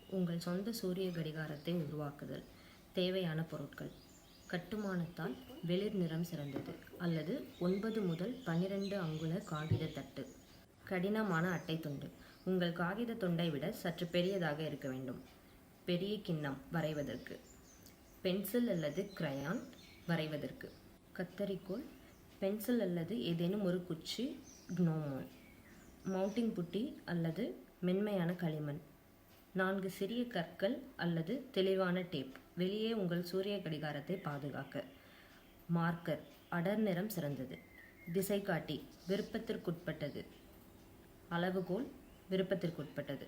உங்கள் சொந்த சூரிய கடிகாரத்தை உருவாக்குதல். தேவையான பொருட்கள்: கட்டுமானத்தால் வெளிர் நிறம் சிறந்தது அல்லது 9 முதல் 12 அங்குல காகித தட்டு. கடினமான அட்டை துண்டு. உங்கள் காகித துண்டை விட சற்று பெரியதாக இருக்க வேண்டும். பெரிய கிண்ணம் வரைவதற்கு. பென்சில் அல்லது கிரையான் வரைவதற்கு. கத்தரிக்கோல், பென்சில் அல்லது ஏதேனும் ஒரு குச்சி, க்னோமோன். மவுண்டிங் புட்டி அல்லது மென்மையான களிமண். 4 சிறிய கற்கள் அல்லது தெளிவான டேப். வெளியே உங்கள் சூரிய கடிகாரத்தை பாதுகாக்க. மார்க்கர், அடர் நிறம் சிறந்தது. திசைகாட்டி, விருப்பத்திற்குட்பட்டது. அளவுகோல், விருப்பத்திற்குட்பட்டது.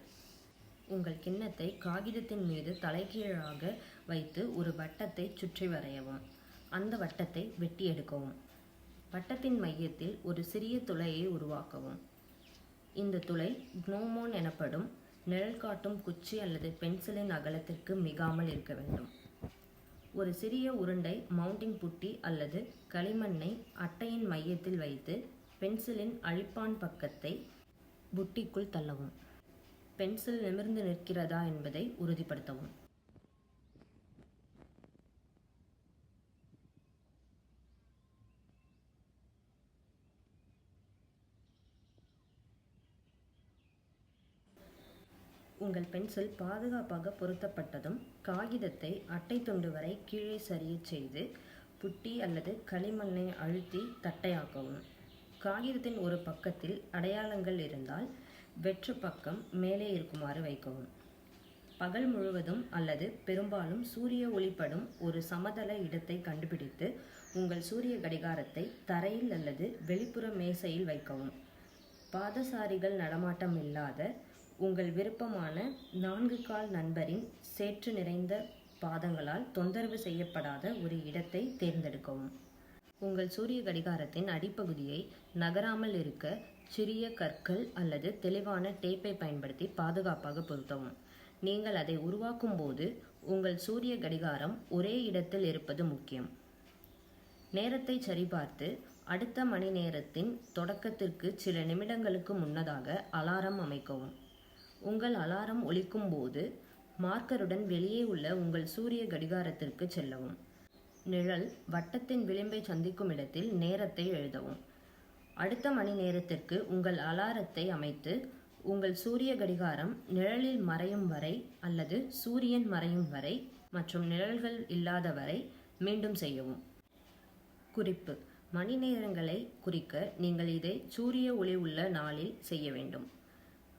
உங்கள் கிண்ணத்தை காகிதத்தின் மீது தலைகீழாக வைத்து ஒரு வட்டத்தை சுற்றி வரையவும். அந்த வட்டத்தை வெட்டி எடுக்கவும். வட்டத்தின் மையத்தில் ஒரு சிறிய துளையை உருவாக்கவும். இந்த துளை க்னோமோன் எனப்படும் நிழல் காட்டும் குச்சி அல்லது பென்சிலின் அகலத்திற்கு மிகாமல் இருக்க வேண்டும். ஒரு சிறிய உருண்டை மவுண்டிங் புட்டி அல்லது களிமண்ணை அட்டையின் மையத்தில் வைத்து பென்சிலின் அழிப்பான் பக்கத்தை புட்டிக்குள் தள்ளவும். பென்சில் நிமிர்ந்து நிற்கிறதா என்பதை உறுதிப்படுத்தவும். உங்கள் பென்சில் பாதுகாப்பாக பொருத்தப்பட்டதும் காகிதத்தை அட்டை துண்டு வரை கீழே சரியச் செய்து புட்டி அல்லது களிமண்ணை அழுத்தி தட்டையாக்கவும். காகிதத்தின் ஒரு பக்கத்தில் அடையாளங்கள் இருந்தால் வெற்று பக்கம் மேலே இருக்குமாறு வைக்கவும். பகல் முழுவதும் அல்லது பெரும்பாலும் சூரிய ஒளிப்படும் ஒரு சமதள இடத்தை கண்டுபிடித்து உங்கள் சூரிய கடிகாரத்தை தரையில் அல்லது வெளிப்புற மேசையில் வைக்கவும். பாதசாரிகள் நடமாட்டம் இல்லாத உங்கள் விருப்பமான 4 கால் நண்பரின் சேற்று நிறைந்த பாதங்களால் தொந்தரவு செய்யப்படாத ஒரு இடத்தை தேர்ந்தெடுக்கவும். உங்கள் சூரிய கடிகாரத்தின் அடிப்பகுதியை நகராமல் இருக்க சிறிய கற்கள் அல்லது தெளிவான டேப்பை பயன்படுத்தி பாதுகாப்பாக பொருத்தவும். நீங்கள் அதை உருவாக்கும் போது உங்கள் சூரிய கடிகாரம் ஒரே இடத்தில் இருப்பது முக்கியம். நேரத்தை சரிபார்த்து அடுத்த மணி நேரத்தின் தொடக்கத்திற்கு சில நிமிடங்களுக்கு முன்னதாக அலாரம் அமைக்கவும். உங்கள் அலாரம் ஒலிக்கும் போது மார்க்கருடன் வெளியே உள்ள உங்கள் சூரிய கடிகாரத்திற்கு செல்லவும். நிழல் வட்டத்தின் விளிம்பை சந்திக்கும் இடத்தில் நேரத்தை எழுதவும். அடுத்த மணி நேரத்திற்கு உங்கள் அலாரத்தை அமைத்து உங்கள் சூரிய கடிகாரம் நிழலில் மறையும் வரை அல்லது சூரியன் மறையும் வரை மற்றும் நிழல்கள் இல்லாத வரை மீண்டும் செய்யவும். குறிப்பு: மணி நேரங்களை குறிக்க நீங்கள் இதை சூரிய ஒளி உள்ள நாளில் செய்ய வேண்டும்.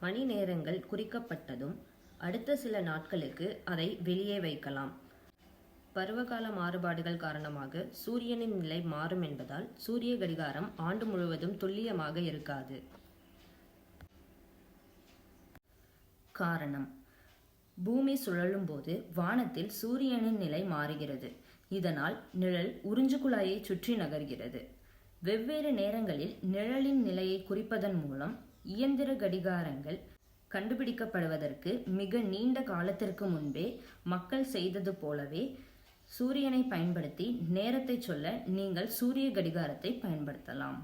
மணி நேரங்கள் குறிக்கப்பட்டதும் அடுத்த சில நாட்களுக்கு அதை வெளியே வைக்கலாம். பருவகால மாறுபாடுகள் காரணமாக சூரியனின் நிலை மாறும் என்பதால் சூரிய கடிகாரம் ஆண்டு முழுவதும் துல்லியமாக இருக்காது. காரணம்: பூமி சுழலும் போது வானத்தில் சூரியனின் நிலை மாறுகிறது. இதனால் நிழல் உறிஞ்சு குழாயை சுற்றி நகர்கிறது. வெவ்வேறு நேரங்களில் நிழலின் நிலையை குறிப்பதன் மூலம் இயந்திர கடிகாரங்கள் கண்டுபிடிக்கப்படுவதற்கு மிக நீண்ட காலத்திற்கு முன்பே மக்கள் செய்தது போலவே சூரியனை பயன்படுத்தி நேரத்தை சொல்ல நீங்கள் சூரிய கடிகாரத்தை பயன்படுத்தலாம்.